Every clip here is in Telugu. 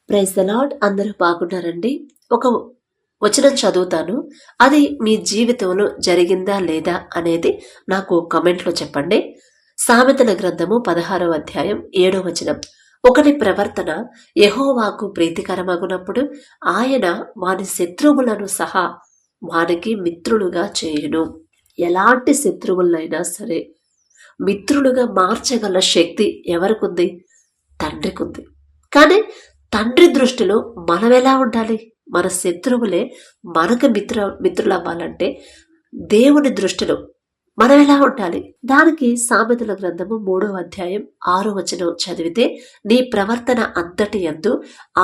Praise the lord. అందరూ బాగున్నారండి. ఒక వచనం చదువుతాను. అది మీ జీవితంలో జరిగిందా లేదా అనేది నాకు కమెంట్లో చెప్పండి. సామెతల గ్రంథము 16వ అధ్యాయం 7వ వచనం. ఒకని ప్రవర్తన యెహోవాకు ప్రీతికరమగునప్పుడు ఆయన వాని శత్రువులను సహా వానికి మిత్రులుగా చేయును. ఎలాంటి శత్రువులైనా సరే మిత్రులుగా మార్చగల శక్తి ఎవరికుంది? తండ్రికుంది. కానీ తండ్రి దృష్టిలో మనం ఎలా ఉండాలి? మన శత్రువులే మనకు మిత్రులవ్వాలంటే దేవుని దృష్టిలో మనం ఎలా ఉండాలి? దానికి సామెతల గ్రంథము 3వ అధ్యాయం 6వ వచనం చదివితే, నీ ప్రవర్తన అంతటి యందు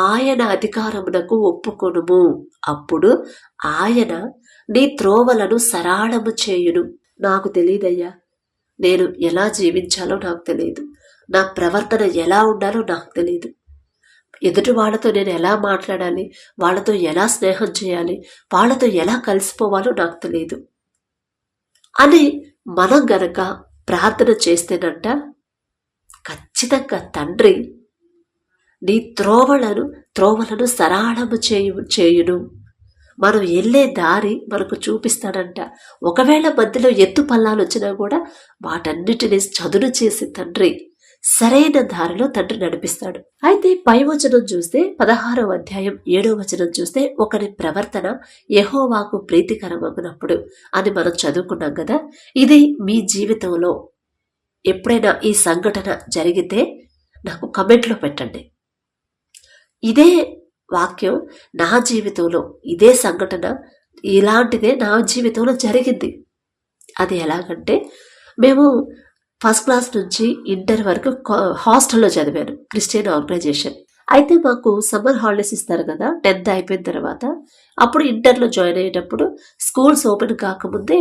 ఆయన అధికారమునకు ఒప్పుకొనుము, అప్పుడు ఆయన నీ త్రోవలను సరాళము చేయును. నాకు తెలియదయ్యా, నేను ఎలా జీవించాలో నాకు తెలియదు, నా ప్రవర్తన ఎలా ఉండాలో నాకు తెలియదు, ఎదుటి వాళ్ళతో నేను ఎలా మాట్లాడాలి, వాళ్ళతో ఎలా స్నేహం చేయాలి, వాళ్ళతో ఎలా కలిసిపోవాలో నాకు తెలియదు అని మనం గనక ప్రార్థన చేస్తేనంట, ఖచ్చితంగా తండ్రి నీ త్రోవలను సరాళము చేయును. మనం వెళ్ళే దారి మనకు చూపిస్తాడంట. ఒకవేళ మధ్యలో ఎత్తు పల్లాలు వచ్చినా కూడా వాటన్నిటిని చదును చేసి తండ్రి సరైన దారిలో తండ్రి నడిపిస్తాడు. అయితే పై వచనం చూస్తే 16వ అధ్యాయం 7వ వచనం చూస్తే, ఒకరి ప్రవర్తన యెహోవాకు ప్రీతికరమగునప్పుడు అని మనం చదువుకున్నాం కదా. ఇది మీ జీవితంలో ఎప్పుడైనా ఈ సంఘటన జరిగితే నాకు కమెంట్లో పెట్టండి. ఇదే వాక్యం నా జీవితంలో, ఇదే సంఘటన ఇలాంటిదే నా జీవితంలో జరిగింది. అది ఎలాగంటే, మేము ఫస్ట్ క్లాస్ నుంచి ఇంటర్ వరకు హాస్టల్లో చదివాను, క్రిస్టియన్ ఆర్గనైజేషన్. అయితే మాకు సమ్మర్ హాలిడేస్ ఇస్తారు కదా 10th అయిపోయిన తర్వాత. అప్పుడు ఇంటర్లో జాయిన్ అయ్యేటప్పుడు స్కూల్స్ ఓపెన్ కాకముందే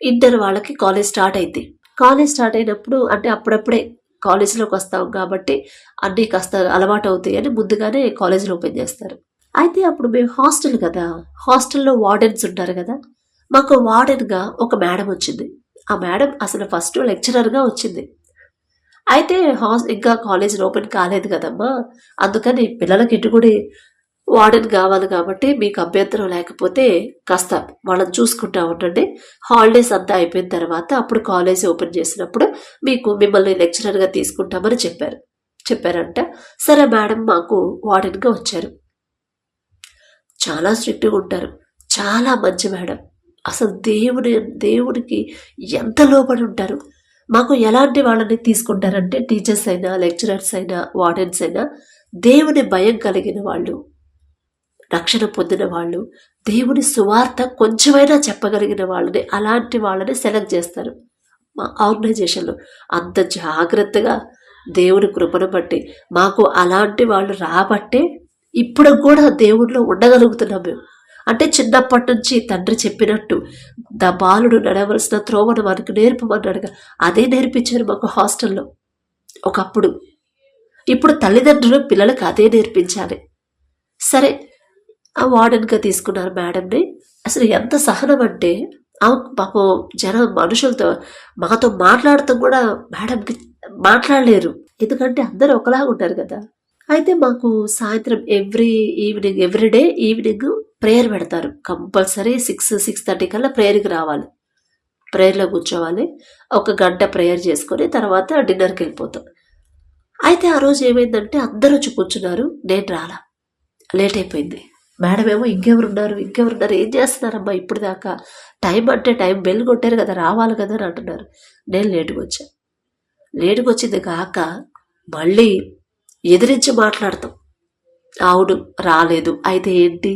ఇంటర్ వాళ్ళకి కాలేజ్ స్టార్ట్ అయింది. కాలేజ్ స్టార్ట్ అయినప్పుడు అంటే అప్పుడప్పుడే కాలేజీలోకి వస్తాం కాబట్టి అన్నీ కాస్త అలవాటు అవుతాయి అని ముందుగానే కాలేజీలో ఓపెన్ చేస్తారు. అయితే అప్పుడు మేము హాస్టల్ కదా, హాస్టల్లో వార్డెన్స్ ఉంటారు కదా. మాకు వార్డెన్గా ఒక మేడం వచ్చింది. ఆ మేడం అసలు ఫస్ట్ లెక్చరర్గా వచ్చింది. అయితే ఇంకా కాలేజ్ ఓపెన్ కాలేదు కదమ్మా, అందుకని పిల్లలకి ఇటుగుడి వార్డెన్ కావాలి కాబట్టి మీకు అభ్యంతరం లేకపోతే కాస్త వాళ్ళని చూసుకుంటా ఉండండి, హాలిడేస్ అంతా అయిపోయిన తర్వాత అప్పుడు కాలేజ్ ఓపెన్ చేసినప్పుడు మిమ్మల్ని లెక్చరర్గా తీసుకుంటామని చెప్పారంట. సరే మేడం మాకు వార్డెన్గా వచ్చారు. చాలా స్ట్రిక్ట్గా ఉంటారు, చాలా మంచి మేడం. అసలు దేవుడికి ఎంత లోబడి ఉంటారు. మాకు ఎలాంటి వాళ్ళని తీసుకుంటారంటే, టీచర్స్ అయినా లెక్చరర్స్ అయినా వార్డెన్స్ అయినా దేవుని భయం కలిగిన వాళ్ళు, రక్షణ పొందిన వాళ్ళు, దేవుని సువార్త కొంచెమైనా చెప్పగలిగిన వాళ్ళని, అలాంటి వాళ్ళని సెలెక్ట్ చేస్తారు మా ఆర్గనైజేషన్లో. అంత జాగ్రత్తగా దేవుని కృపను బట్టి మాకు అలాంటి వాళ్ళు రాబట్టే ఇప్పుడు కూడా దేవుడిలో ఉండగలుగుతున్నాం మేము. అంటే చిన్నప్పటి నుంచి తండ్రి చెప్పినట్టు బాలుడు నడవలసిన త్రోవను మనకు నేర్పమన్నాడుగా, అదే నేర్పించారు మాకు హాస్టల్లో ఒకప్పుడు. ఇప్పుడు తల్లిదండ్రులు పిల్లలకు అదే నేర్పించాలి. సరే, ఆ వార్డెన్గా తీసుకున్నారు మేడంని. అసలు ఎంత సహనం అంటే, పాపం మనుషులతో మాతో మాట్లాడుతూ కూడా మేడంకి మాట్లాడలేరు, ఎందుకంటే అందరూ ఒకలాగా ఉంటారు కదా. అయితే మాకు సాయంత్రం ఎవ్రీడే ఈవినింగ్ ప్రేయర్ పెడతారు. కంపల్సరీ 6:30 కల్లా ప్రేయర్కి రావాలి, ప్రేయర్లో కూర్చోవాలి. 1 గంట ప్రేయర్ చేసుకొని తర్వాత డిన్నర్కి వెళ్ళిపోతాం. అయితే ఆ రోజు ఏమైందంటే అందరూ వచ్చి కూర్చున్నారు, నేను రాలా, లేట్ అయిపోయింది. మేడం ఏమో ఇంకెవరున్నారు ఏం చేస్తున్నారమ్మా ఇప్పుడు దాకా, టైం అంటే టైం, బెల్ కొట్టారు కదా, రావాలి కదా అని అంటున్నారు. నేను లేటుగా వచ్చింది కాక మళ్ళీ ఎదిరించి మాట్లాడతాం. అవును రాలేదు, అయితే ఏంటి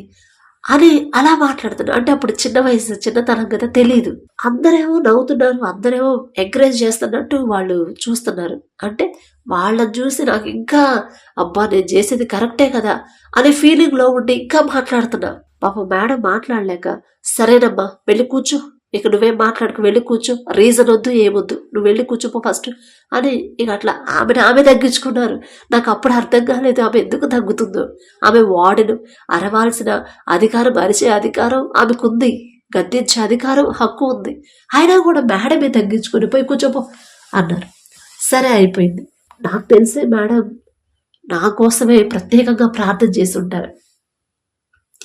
అని అలా మాట్లాడుతున్నా. అంటే అప్పుడు చిన్నతనం కదా, తెలీదు. అందరేమో నవ్వుతున్నారు, అందరేమో ఎంకరేజ్ చేస్తున్నట్టు వాళ్ళు చూస్తున్నారు. అంటే వాళ్ళని చూసి నాకు ఇంకా అబ్బా నేను చేసేది కరెక్టే కదా అనే ఫీలింగ్లో ఉండి ఇంకా మాట్లాడుతున్నా. పాపం మేడం మాట్లాడలేక, సరేనమ్మా వెళ్ళి కూర్చో, ఇక నువ్వేం మాట్లాడుకు, వెళ్ళి కూర్చో, రీజన్ వద్దు ఏమొద్దు, నువ్వు వెళ్ళి కూర్చోపో ఫస్ట్ అని ఇక అట్లా ఆమె తగ్గించుకున్నారు. నాకు అప్పుడు అర్థం కాలేదు ఆమె ఎందుకు తగ్గుతుందో. ఆమె వార్డెను, అరవాల్సిన అధికారం, అరిచే అధికారం ఆమెకుంది, గద్దించే అధికారం, హక్కు ఉంది. అయినా కూడా మేడమే తగ్గించుకుని పోయి కూర్చోపో అన్నారు. సరే అయిపోయింది. నాకు తెలిసే మేడం నా కోసమే ప్రత్యేకంగా ప్రార్థన చేసి ఉంటారు.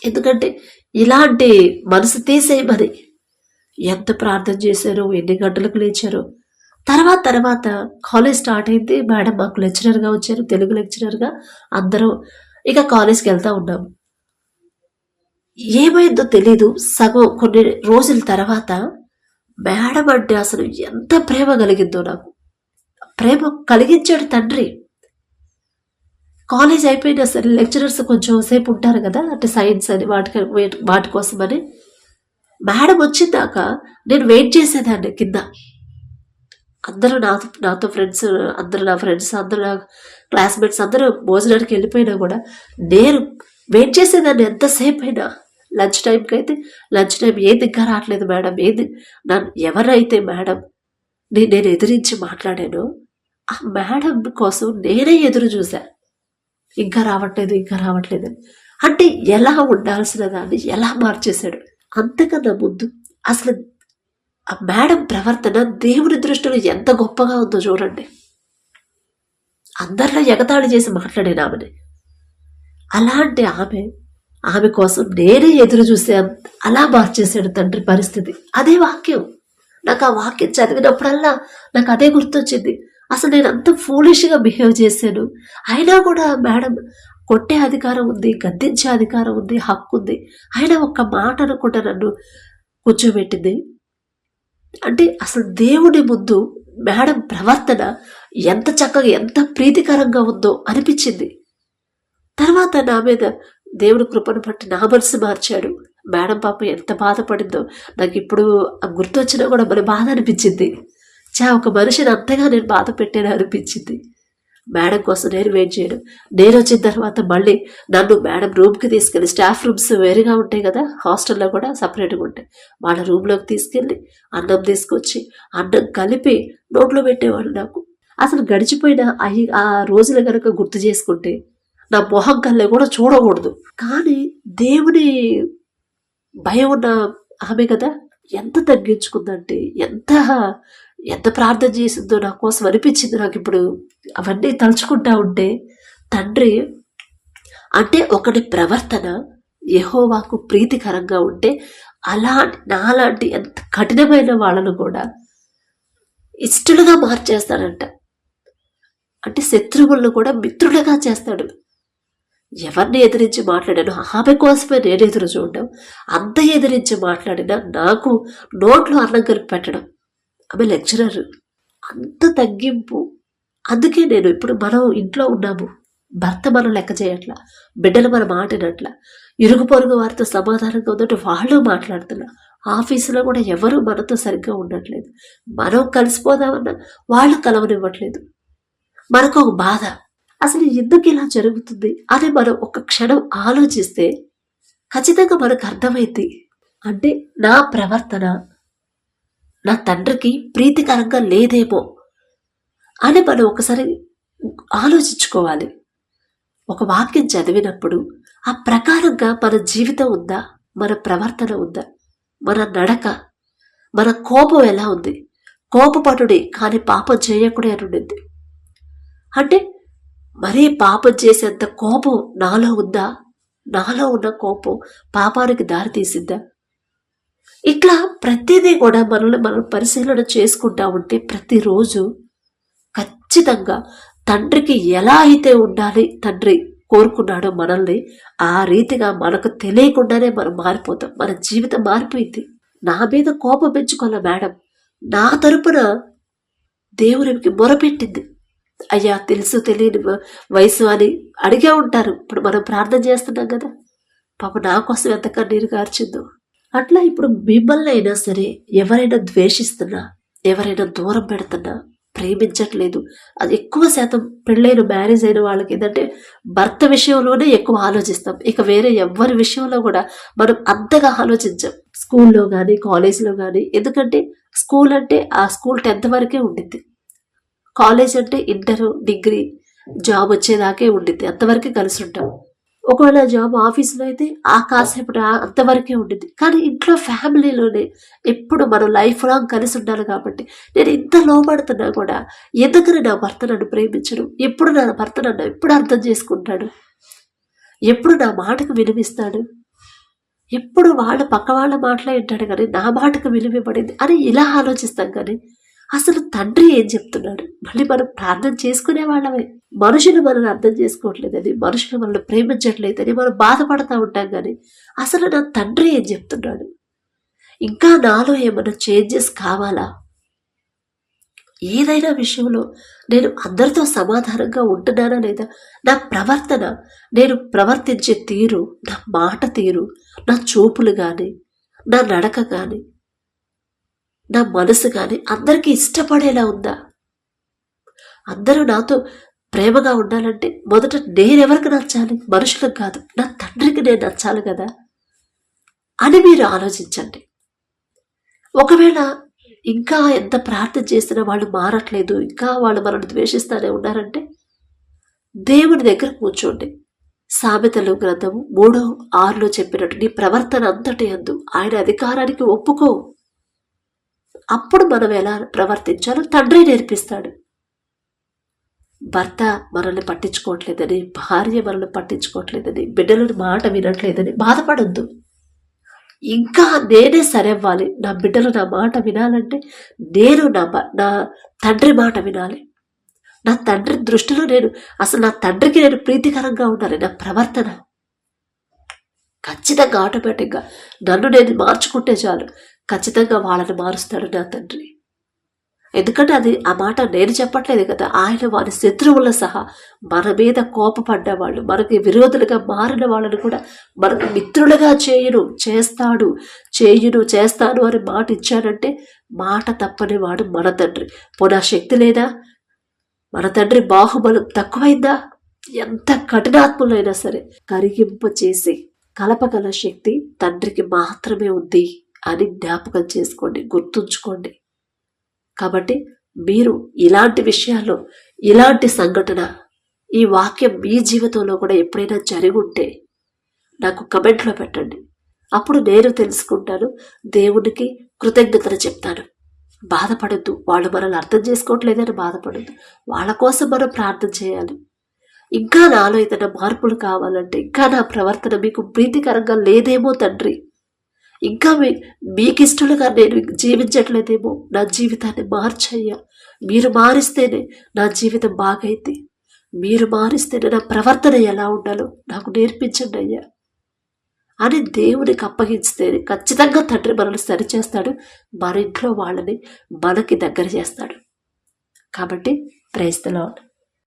ఎందుకంటే ఇలాంటి మనసు తీసేయమని ఎంత ప్రార్థన చేశారో, ఎన్ని గంటలకు లేచారో. తర్వాత కాలేజ్ స్టార్ట్ అయింది. మేడం మాకు లెక్చరర్గా వచ్చారు, తెలుగు లెక్చరర్గా. అందరం ఇక కాలేజ్కి వెళ్తా ఉన్నాము. ఏమైందో తెలీదు. సగం కొన్ని రోజుల తర్వాత మేడం అంటే అసలు ఎంత ప్రేమ కలిగిందో నాకు. ప్రేమ కలిగించాడు తండ్రి. కాలేజ్ అయిపోయినా సరే లెక్చరర్స్ కొంచెం సేపు ఉంటారు కదా, అంటే సైన్స్ అని వాటి కోసమని. మేడం వచ్చిందాక నేను వెయిట్ చేసేదాన్ని కింద. అందరూ నాతో ఫ్రెండ్స్, అందరూ నా ఫ్రెండ్స్, అందరూ నా క్లాస్మేట్స్ అందరూ భోజనానికి వెళ్ళిపోయినా కూడా నేను వెయిట్ చేసేదాన్ని ఎంతసేపు అయినా. లంచ్ టైంకి అయితే లంచ్ టైం ఏది ఇంకా రావట్లేదు మేడం, ఏది నన్ను ఎవరైతే మేడం నేను ఎదిరించి మాట్లాడానో ఆ మేడం కోసం నేనే ఎదురు చూసా. ఇంకా రావట్లేదు అని. అంటే ఎలా ఉండాల్సిన దాన్ని ఎలా మార్చేశాడు. అంతకన్నా ముందు అసలు ఆ మేడం ప్రవర్తన దేవుని దృష్టిలో ఎంత గొప్పగా ఉందో చూడండి. అందరిలో ఎగతాళి చేసి మాట్లాడాను ఆమెని. అలాంటి ఆమె కోసం నేనే ఎదురు చూసే అలా మార్చేశాడు తండ్రి పరిస్థితి. అదే వాక్యం. నాకు ఆ వాక్యం చదివినప్పుడల్లా నాకు అదే గుర్తొచ్చింది. అసలు నేను అంత ఫూలిష్గా బిహేవ్ చేశాను. అయినా కూడా మేడం కొట్టే అధికారం ఉంది, గద్దించే అధికారం ఉంది, హక్కు ఉంది. అయినా ఒక్క మాట అనుకుంటా నన్ను కూర్చోబెట్టింది. అంటే అసలు దేవుడి ముందు మేడం ప్రవర్తన ఎంత చక్కగా, ఎంత ప్రీతికరంగా ఉందో అనిపించింది. తర్వాత నా మీద దేవుడి కృపను బట్టి నా మనసు మార్చాడు. మేడం పాప ఎంత బాధపడిందో నాకు ఇప్పుడు గుర్తొచ్చినా కూడా మన బాధ అనిపించింది. ఒక మనిషిని అంతగా నేను బాధ పెట్టాను అనిపించింది. మేడం కోసం నేను వెయిట్ చేయడం. నేను వచ్చిన తర్వాత మళ్ళీ నన్ను మేడం రూమ్కి తీసుకెళ్ళి, స్టాఫ్ రూమ్స్ వేరుగా ఉంటాయి కదా, హాస్టల్లో కూడా సపరేట్గా ఉంటాయి, వాళ్ళ రూమ్లోకి తీసుకెళ్ళి అన్నం తీసుకొచ్చి అన్నం కలిపి నోట్లో పెట్టేవాడు నాకు. అసలు గడిచిపోయిన ఆ రోజులు కనుక గుర్తు చేసుకుంటే నా మొహం కళ్ళే కూడా చూడకూడదు. కానీ దేవుని భయం ఉన్న ఆమె కదా, ఎంత తగ్గించుకుందంటే, ఎంత ప్రార్థన చేసిందో నా కోసం అనిపించింది నాకు. ఇప్పుడు అవన్నీ తలుచుకుంటా ఉంటే తండ్రి అంటే ఒకటి ప్రవర్తన యెహోవాకు ప్రీతికరంగా ఉంటే నాలాంటి ఎంత కఠినమైన వాళ్ళను కూడా ఇష్టలుగా మార్చేస్తాడంట. అంటే శత్రువులను కూడా మిత్రులుగా చేస్తాడు. ఎవరిని ఎదిరించి మాట్లాడాను, ఆమె కోసమే నేను ఎదురు చూడడం. అంత ఎదిరించి మాట్లాడినా నాకు నోట్లో అన్నం కలిపి పెట్టడం. ఆమె లెక్చరర్, అంత తగ్గింపు. అందుకే నేను ఇప్పుడు మనం ఇంట్లో ఉన్నాము, భర్త మనం లెక్క చేయట్లా, బిడ్డలు మనం మాటినట్ల, ఇరుగు పొరుగు వారితో సమాధానంగా ఉందంటే వాళ్ళు మాట్లాడుతున్నా, ఆఫీసులో కూడా ఎవరు మనతో సరిగ్గా ఉండట్లేదు, మనం కలిసిపోదామన్నా వాళ్ళు కలవనివ్వట్లేదు. మనకు ఒక బాధ, అసలు ఎందుకు ఇలా జరుగుతుంది అని మనం ఒక క్షణం ఆలోచిస్తే ఖచ్చితంగా మనకు అర్థమైంది. అంటే నా ప్రవర్తన నా తండ్రికి ప్రీతికరంగా లేదేమో అని మనం ఒకసారి ఆలోచించుకోవాలి. ఒక వాక్యం చదివినప్పుడు ఆ ప్రకారంగా మన జీవితం ఉందా, మన ప్రవర్తన ఉందా, మన నడక, మన కోపం ఎలా ఉంది. కోపపడుడి కానీ పాపం చేయకూడే అని ఉండింది. అంటే మరీ పాపం చేసేంత కోపం నాలో ఉందా, నాలో ఉన్న కోపం పాపానికి దారి తీసిద్దా. ఇట్లా ప్రతిదీ కూడా మనం పరిశీలన చేసుకుంటా ఉంటే ప్రతిరోజు ఖచ్చితంగా తండ్రికి ఎలా అయితే ఉండాలి, తండ్రి కోరుకున్నాడో మనల్ని ఆ రీతిగా మనకు తెలియకుండానే మనం మారిపోతాం. మన జీవితం మారిపోయింది. నా మీద కోపం పెంచుకోలే మేడం, నా తరపున దేవునికి మొరపెట్టింది. అయ్యా తెలుసు తెలియని వయసు అని అడిగే ఉంటారు. ఇప్పుడు మనం ప్రార్థన చేస్తున్నాం కదా, పాప నా కోసం ఎంత కన్నీరు కార్చిందో. అట్లా ఇప్పుడు మిమ్మల్ని అయినా సరే ఎవరైనా ద్వేషిస్తున్నా, ఎవరైనా దూరం పెడుతున్నా, ప్రేమించట్లేదు, అది ఎక్కువ శాతం పెళ్ళైన మ్యారేజ్ అయిన వాళ్ళకి ఏంటంటే భర్త విషయంలోనే ఎక్కువ ఆలోచిస్తాం. ఇక వేరే ఎవరి విషయంలో కూడా మనం అంతగా ఆలోచించాం. స్కూల్లో కానీ కాలేజీలో కానీ, ఎందుకంటే స్కూల్ అంటే ఆ స్కూల్ 10th వరకే ఉండిద్ది, కాలేజ్ అంటే ఇంటర్ డిగ్రీ జాబ్ వచ్చేదాకే ఉండిద్ది, అంతవరకే కలిసి ఉంటాం. ఒకవేళ జాబ్ ఆఫీసులో అయితే ఆ కాసేపు అంతవరకే ఉండింది. కానీ ఇంట్లో ఫ్యామిలీలోనే ఎప్పుడు మనం లైఫ్ లాంగ్ కలిసి ఉండాలి కాబట్టి నేను ఇంత లోపడుతున్నా కూడా ఎందుకని నా భర్త నన్ను ప్రేమించడు, ఎప్పుడు నా భర్త నన్ను ఎప్పుడు అర్థం చేసుకుంటాడు, ఎప్పుడు నా మాటకు విలువిస్తాడు, ఎప్పుడు పక్క వాళ్ళ మాటలే వింటాడు కానీ నా మాటకు విలువివ్వబడింది అని ఇలా ఆలోచిస్తాం. కానీ అసలు తండ్రి ఏం చెప్తున్నాడు? మళ్ళీ మనం ప్రార్థన చేసుకునే వాళ్ళమే. మనుషులు మనల్ని అర్థం చేసుకోవట్లేదని, మనుషులు మనల్ని ప్రేమించట్లేదని మనం బాధపడతా ఉంటాం. కానీ అసలు నా తండ్రి ఏం చెప్తున్నాడు? ఇంకా నాలో ఏమైనా చేంజెస్ కావాలా? ఏదైనా విషయంలో నేను అందరితో సమాధానంగా ఉంటున్నానా లేదా? నా ప్రవర్తన, నేను ప్రవర్తించే తీరు, నా మాట తీరు, నా చూపులు కానీ, నా నడక కానీ, నా మనసు కానీ అందరికీ ఇష్టపడేలా ఉందా? అందరూ నాతో ప్రేమగా ఉండాలంటే మొదట నేనెవరికి నచ్చాలి? మనుషులకు కాదు, నా తండ్రికి నేను నచ్చాలి కదా అని మీరు ఆలోచించండి. ఒకవేళ ఇంకా ఎంత ప్రార్థన చేసినా వాళ్ళు మారట్లేదు, ఇంకా వాళ్ళు మనల్ని ద్వేషిస్తానే ఉన్నారంటే దేవుని దగ్గర కూర్చోండి. సామెతలు గ్రంథము 3:6 చెప్పినట్టు నీ ప్రవర్తన అంతటి యందు ఆయన అధికారానికి ఒప్పుకో. అప్పుడు మనం ఎలా ప్రవర్తించాలో తండ్రి నేర్పిస్తాడు. భర్త మనల్ని పట్టించుకోవట్లేదని, భార్య మనల్ని పట్టించుకోవట్లేదని, బిడ్డలను మాట వినట్లేదని బాధపడొద్దు. ఇంకా నేనే సరవ్వాలి. నా బిడ్డలు నా మాట వినాలంటే నేను నా తండ్రి మాట వినాలి. నా తండ్రి దృష్టిలో అసలు నా తండ్రికి నేను ప్రీతికరంగా ఉండాలి. నా ప్రవర్తన ఖచ్చితంగా ఆటోమేటిక్గా నన్ను నేను మార్చుకుంటే చాలు, ఖచ్చితంగా వాళ్ళని మారుస్తాడు నా తండ్రి. ఎందుకంటే ఆ మాట నేను చెప్పట్లేదు కదా, ఆయన వారి శత్రువుల సహా మన మీద కోపపడ్డవాళ్ళు, మనకి విరోధులుగా మారిన వాళ్ళని కూడా మనకు మిత్రులుగా చేస్తాను అని మాట ఇచ్చాడంటే మాట తప్పని వాడు మన తండ్రి. పోనా శక్తి లేదా? మన తండ్రి బాహుబలం తక్కువైందా? ఎంత కఠినాత్ములైనా సరే కరిగింపు చేసి కలపగల శక్తి తండ్రికి మాత్రమే ఉంది అని జ్ఞాపకం చేసుకోండి, గుర్తుంచుకోండి. కాబట్టి మీరు ఇలాంటి విషయాల్లో, ఇలాంటి సంఘటన, ఈ వాక్యం మీ జీవితంలో కూడా ఎప్పుడైనా జరిగి ఉంటే నాకు కమెంట్లో పెట్టండి. అప్పుడు నేను తెలుసుకుంటాను, దేవునికి కృతజ్ఞతలు చెప్తాను. బాధపడద్దు, వాళ్ళు మనల్ని అర్థం చేసుకోవట్లేదని బాధపడద్దు. వాళ్ళ కోసం మనం ప్రార్థన చేయాలి. ఇంకా నాలో ఏదైనా మార్పులు కావాలంటే, ఇంకా నా ప్రవర్తన మీకు ప్రీతికరంగా లేదేమో తండ్రి, ఇంకా మీకు ఇష్టలుగా నేను జీవించట్లేదేమో, నా జీవితాన్ని మార్చయ్యా. మీరు మారిస్తేనే నా జీవితం బాగైంది, మీరు మారిస్తేనే నా ప్రవర్తన ఎలా ఉండాలో నాకు నేర్పించండి అయ్యా అని దేవునికి అప్పగిస్తే ఖచ్చితంగా తండ్రి మనల్ని సరిచేస్తాడు. మన ఇంట్లో వాళ్ళని మనకి దగ్గర చేస్తాడు. కాబట్టి ప్రైజ్ ది లార్డ్.